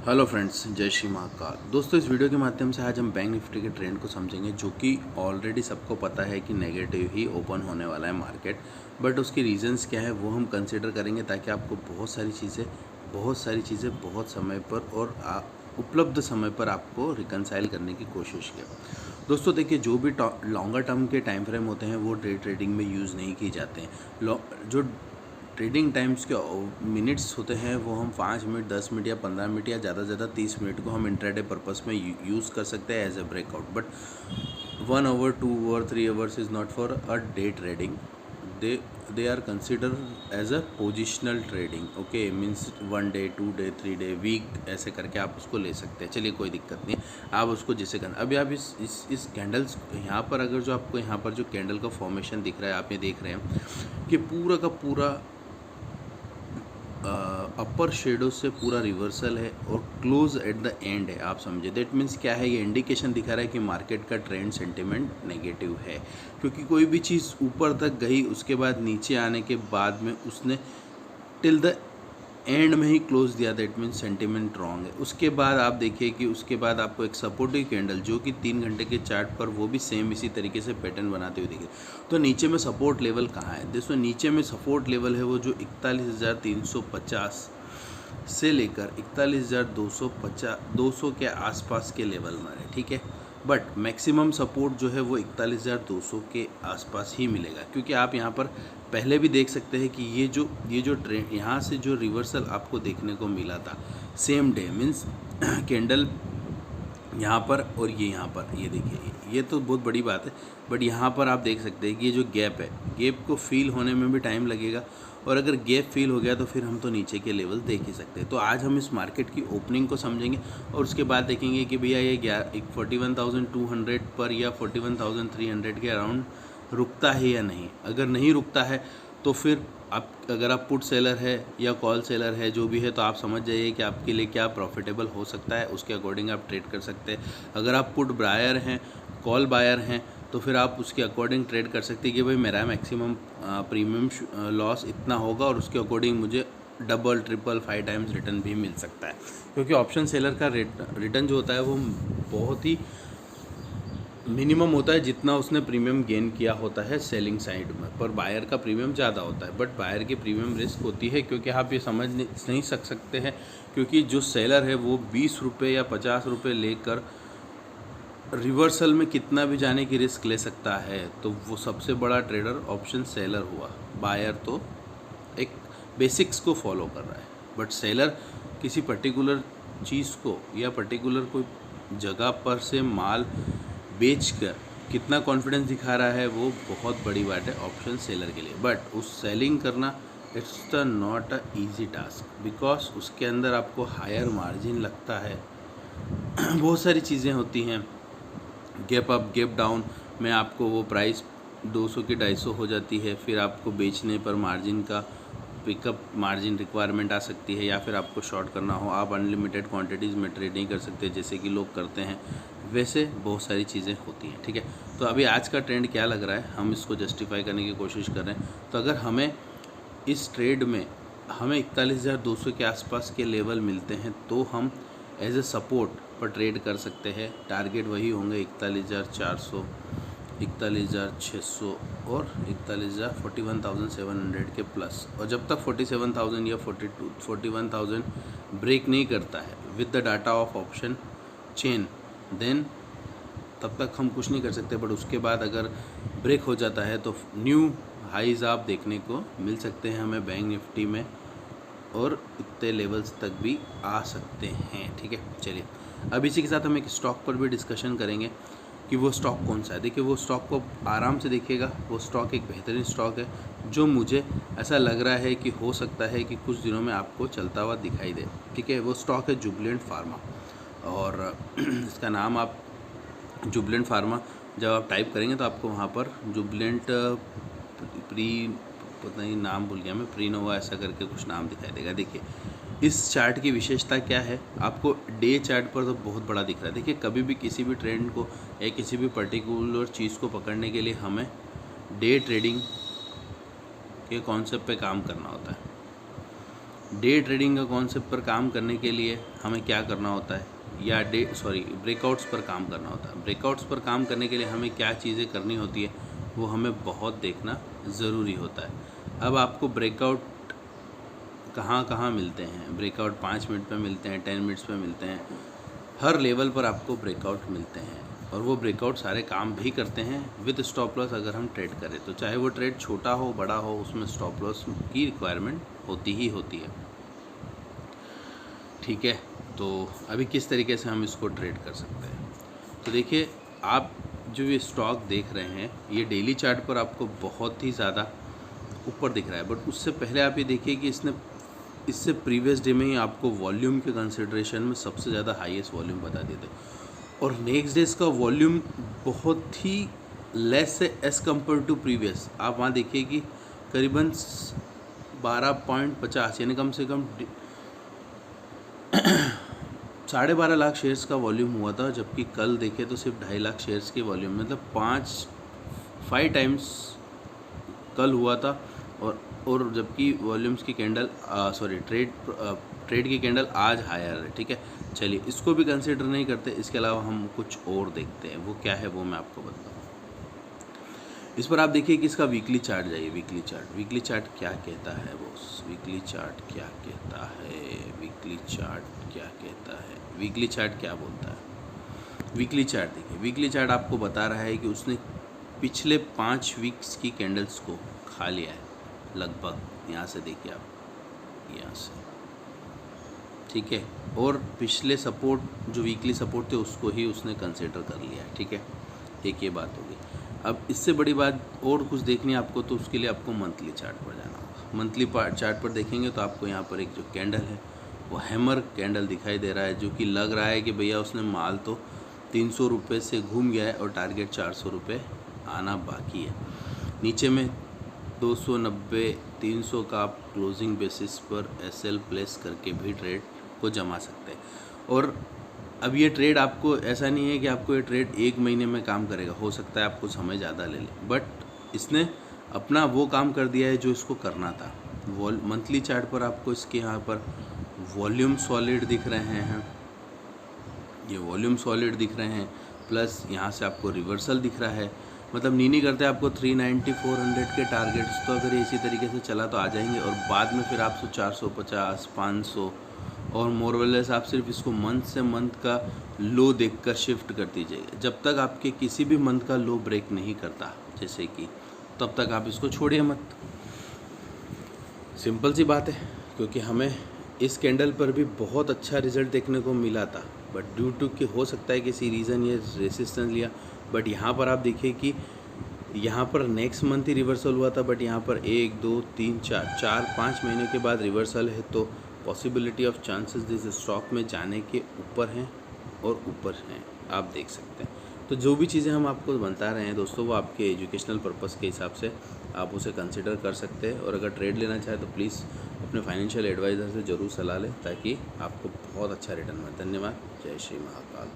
Hello friends, जय श्री महाकाल। दोस्तों, इस वीडियो के माध्यम से आज हम बैंक निफ्टी के ट्रेंड को समझेंगे, जो कि ऑलरेडी सबको पता है कि नेगेटिव ही ओपन होने वाला है मार्केट। बट उसकी रीजंस क्या है वो हम कंसिडर करेंगे, ताकि आपको बहुत सारी चीज़ें बहुत समय पर और उपलब्ध समय पर आपको रिकनसाइल करने की कोशिश किया। दोस्तों देखिए, जो भी लॉन्गर टर्म के टाइम फ्रेम होते हैं वो डे ट्रेडिंग में यूज़ नहीं किए जाते हैं। जो ट्रेडिंग टाइम्स के मिनट्स होते हैं वो हम 5 मिनट, 10 मिनट या 15 मिनट या ज़्यादा से ज़्यादा 30 मिनट को हम इंट्राडे पर्पस में यूज़ कर सकते हैं as a breakout. But 1 hour, 2 hour, 3 hours is not for a day trading. They are consider as a positional trading. Okay, means 1 day, 2 day, 3 day, week ऐसे करके आप उसको ले सकते हैं। चलिए, कोई दिक्कत नहीं, आप उसको जिसे करना। अभी आप इस कैंडल्स यहाँ पर, अगर जो आपको यहाँ पर जो कैंडल का फॉर्मेशन दिख रहा है, आप ये देख रहे हैं कि पूरा का पूरा अपर शेडो से पूरा रिवर्सल है और क्लोज एट द एंड है। आप समझे, दैट मीन्स क्या है, ये इंडिकेशन दिखा रहा है कि मार्केट का ट्रेंड सेंटिमेंट नेगेटिव है। क्योंकि कोई भी चीज़ ऊपर तक गई, उसके बाद नीचे आने के बाद में उसने टिल द एंड में ही क्लोज दिया, दैट मीन्स सेंटिमेंट रॉन्ग है। उसके बाद आप देखिए कि उसके बाद आपको एक सपोर्टिव कैंडल, जो कि 3 घंटे के चार्ट पर वो भी सेम इसी तरीके से पैटर्न बनाते हुए दिखे। तो नीचे में सपोर्ट लेवल कहाँ है? दोस्तों, नीचे में सपोर्ट लेवल है वो जो 41,350 से लेकर 41,200 के आसपास के लेवल में है, ठीक है। बट मैक्सिमम सपोर्ट जो है वो 41,200 के आसपास ही मिलेगा, क्योंकि आप यहाँ पर पहले भी देख सकते हैं कि ये जो ट्रेंड यहाँ से जो रिवर्सल आपको देखने को मिला था सेम डे, मीन्स कैंडल यहाँ पर और ये यहाँ पर, ये देखिए, ये तो बहुत बड़ी बात है। बट यहाँ पर आप देख सकते हैं कि ये जो गैप है, गैप को फील होने में भी टाइम लगेगा, और अगर गैप फील हो गया तो फिर हम तो नीचे के लेवल देख ही सकते हैं। तो आज हम इस मार्केट की ओपनिंग को समझेंगे और उसके बाद देखेंगे कि भैया ये 41,200 पर या 41,300 के अराउंड रुकता है या नहीं। अगर नहीं रुकता है तो फिर अगर आप पुट सेलर है या कॉल सेलर है, जो भी है, तो आप समझ जाइए कि आपके लिए क्या प्रॉफिटेबल हो सकता है, उसके अकॉर्डिंग आप ट्रेड कर सकते हैं। अगर आप पुट बायर हैं, कॉल बायर हैं, तो फिर आप उसके अकॉर्डिंग ट्रेड कर सकते हैं कि भाई मेरा मैक्सिमम प्रीमियम लॉस इतना होगा और उसके अकॉर्डिंग मुझे डबल, ट्रिपल, 5 टाइम्स रिटर्न भी मिल सकता है। क्योंकि ऑप्शन सेलर का रिटर्न जो होता है वो बहुत ही मिनिमम होता है, जितना उसने प्रीमियम गेन किया होता है सेलिंग साइड में। पर बायर का प्रीमियम ज़्यादा होता है, बट बायर की प्रीमियम रिस्क होती है, क्योंकि आप ये समझ नहीं सकते हैं, क्योंकि जो सेलर है वो 20 रुपये या 50 रुपये लेकर रिवर्सल में कितना भी जाने की रिस्क ले सकता है। तो वो सबसे बड़ा ट्रेडर ऑप्शन सेलर हुआ। बायर तो एक बेसिक्स को फॉलो कर रहा है, बट सेलर किसी पर्टिकुलर चीज़ को या पर्टिकुलर कोई जगह पर से माल बेचकर कितना कॉन्फिडेंस दिखा रहा है, वो बहुत बड़ी बात है ऑप्शन सेलर के लिए। बट उस सेलिंग करना it's the not a easy task, because उसके अंदर आपको हायर मार्जिन लगता है, बहुत सारी चीज़ें होती हैं। गैप अप, गैप डाउन में आपको वो प्राइस 200 की 250 हो जाती है, फिर आपको बेचने पर मार्जिन का पिकअप मार्जिन रिक्वायरमेंट आ सकती है, या फिर आपको शॉर्ट करना हो, आप अनलिमिटेड क्वांटिटीज़ में ट्रेड नहीं कर सकते जैसे कि लोग करते हैं। वैसे बहुत सारी चीज़ें होती हैं, ठीक है। तो अभी आज का ट्रेंड क्या लग रहा है, हम इसको जस्टिफाई करने की कोशिश कर रहे हैं। तो अगर हमें इस ट्रेड में 41,200 के आसपास के लेवल मिलते हैं, तो हम एज ए सपोर्ट पर ट्रेड कर सकते हैं। टारगेट वही होंगे 41,400, 41,600 और 41,700 के प्लस। और जब तक 47,000 या 41,000 ब्रेक नहीं करता है with the data of option chain, then तब तक हम कुछ नहीं कर सकते। बट उसके बाद अगर ब्रेक हो जाता है तो न्यू हाईज आप देखने को मिल सकते हैं हमें बैंक निफ्टी में, और इतने लेवल्स तक भी आ सकते हैं, ठीक है। चलिए, अब इसी के साथ हम एक स्टॉक पर भी डिस्कशन करेंगे कि वो स्टॉक कौन सा है। देखिए, वो स्टॉक को आराम से देखिएगा, वो स्टॉक एक बेहतरीन स्टॉक है, जो मुझे ऐसा लग रहा है कि हो सकता है कि कुछ दिनों में आपको चलता हुआ दिखाई दे, ठीक है। वो स्टॉक है जुबिलेंट फार्मा, और इसका नाम आप जुबिलेंट फार्मा जब आप टाइप करेंगे तो आपको वहाँ पर जुबिलेंट पता नहीं नाम भूल गया मैं, प्रीनोवा ऐसा करके कुछ नाम दिखाई देगा। देखिए, इस चार्ट की विशेषता क्या है, आपको डे चार्ट पर तो बहुत बड़ा दिख रहा है। देखिए, कभी भी किसी भी ट्रेंड को या किसी भी पर्टिकुलर चीज़ को पकड़ने के लिए हमें डे ट्रेडिंग के कॉन्सेप्ट पे काम करना होता है। डे ट्रेडिंग का कॉन्सेप्ट पर काम करने के लिए हमें क्या करना होता है, या ब्रेकआउट्स पर काम करना होता है। ब्रेकआउट्स पर काम करने के लिए हमें क्या चीज़ें करनी होती है वो हमें बहुत देखना ज़रूरी होता है। अब आपको ब्रेकआउट कहाँ कहाँ मिलते हैं, ब्रेकआउट 5 मिनट पे मिलते हैं, 10 मिनट्स पे मिलते हैं, हर लेवल पर आपको ब्रेकआउट मिलते हैं और वो ब्रेकआउट सारे काम भी करते हैं विद स्टॉप लॉस। अगर हम ट्रेड करें तो चाहे वो ट्रेड छोटा हो बड़ा हो, उसमें स्टॉप लॉस की रिक्वायरमेंट होती ही होती है। ठीक है, तो अभी किस तरीके से हम इसको ट्रेड कर सकते हैं, तो देखिए आप जो ये स्टॉक देख रहे हैं ये डेली चार्ट पर आपको बहुत ही ज़्यादा ऊपर दिख रहा है, बट उससे पहले आप ये देखिए कि इससे प्रीवियस डे में ही आपको वॉल्यूम के कंसिडरेशन में सबसे ज़्यादा हाईएस्ट वॉल्यूम बता दिए थे और नेक्स्ट डेज का वॉल्यूम बहुत ही लेस है एज़ कम्पेयर टू प्रीवियस। आप वहाँ देखिए कि करीबन 12.50 यानी कम से कम 12.5 लाख शेयर्स का वॉल्यूम हुआ था, जबकि कल देखें तो सिर्फ 2.5 लाख शेयर्स के वॉल्यूम, मतलब 5 टाइम्स कल हुआ था और जबकि वॉल्यूम्स की कैंडल ट्रेड की कैंडल आज हायर है। ठीक है, चलिए इसको भी कंसिडर नहीं करते, इसके अलावा हम कुछ और देखते हैं, वो क्या है वो मैं आपको बताऊँ। इस पर आप देखिए कि इसका वीकली चार्ट जाइए, वीकली चार्ट क्या कहता है बॉस, वीकली चार्ट क्या कहता है, वीकली चार्ट क्या कहता है, वीकली चार्ट क्या बोलता है। वीकली चार्ट देखिए, वीकली चार्ट आपको बता रहा है कि उसने पिछले 5 वीक्स की कैंडल्स को खा लिया है लगभग, यहाँ से देखिए आप, यहाँ से, ठीक है, और पिछले सपोर्ट जो वीकली सपोर्ट थे उसको ही उसने कंसिडर कर लिया है। ठीक है, एक ये बात होगी। अब इससे बड़ी बात और कुछ देखनी है आपको, तो उसके लिए आपको मंथली चार्ट पर जाना होगा। मंथली चार्ट पर देखेंगे तो आपको यहाँ पर एक जो कैंडल है वो हैमर कैंडल दिखाई दे रहा है, जो कि लग रहा है कि भैया उसने माल तो 300 रुपये से घूम गया है और टारगेट 400 रुपये आना बाकी है। नीचे में 290 300 का आप क्लोजिंग बेसिस पर एसएल प्लेस करके भी ट्रेड को जमा सकते हैं। और अब ये ट्रेड आपको ऐसा नहीं है कि आपको ये ट्रेड 1 महीने में काम करेगा, हो सकता है आपको समय ज़्यादा ले ले, बट इसने अपना वो काम कर दिया है जो इसको करना था। मंथली चार्ट पर आपको इसके यहाँ पर वॉल्यूम सॉलिड दिख रहे हैं, ये वॉल्यूम सॉलिड दिख रहे हैं, प्लस यहाँ से आपको रिवर्सल दिख रहा है। मतलब नहीं करते आपको 390 400 के टारगेट्स, तो अगर इसी तरीके से चला तो आ जाएंगे और बाद में फिर आपको 450 500 और मोरवेलेस आप सिर्फ इसको मंथ से मंथ का लो देखकर शिफ्ट कर दीजिएगा। जब तक आपके किसी भी मंथ का लो ब्रेक नहीं करता जैसे कि, तब तक आप इसको छोड़िए मत। सिंपल सी बात है, क्योंकि हमें इस कैंडल पर भी बहुत अच्छा रिजल्ट देखने को मिला था, बट ड्यू टू कि हो सकता है किसी रीज़न ये रेसिस्टेंस लिया, बट यहाँ पर आप देखिए कि यहाँ पर नेक्स्ट मंथ ही रिवर्सल हुआ था, बट यहाँ पर 1 2 3 4 5 महीने के बाद रिवर्सल है, तो possibility of chances this stock में जाने के ऊपर हैं और ऊपर हैं, आप देख सकते हैं। तो जो भी चीज़ें हम आपको बता रहे हैं दोस्तों, वो आपके एजुकेशनल पर्पस के हिसाब से आप उसे कंसिडर कर सकते हैं। और अगर ट्रेड लेना चाहे तो प्लीज़ अपने फाइनेंशियल एडवाइज़र से ज़रूर सलाह लें, ताकि आपको बहुत अच्छा रिटर्न मिले। धन्यवाद। जय श्री महाकाल।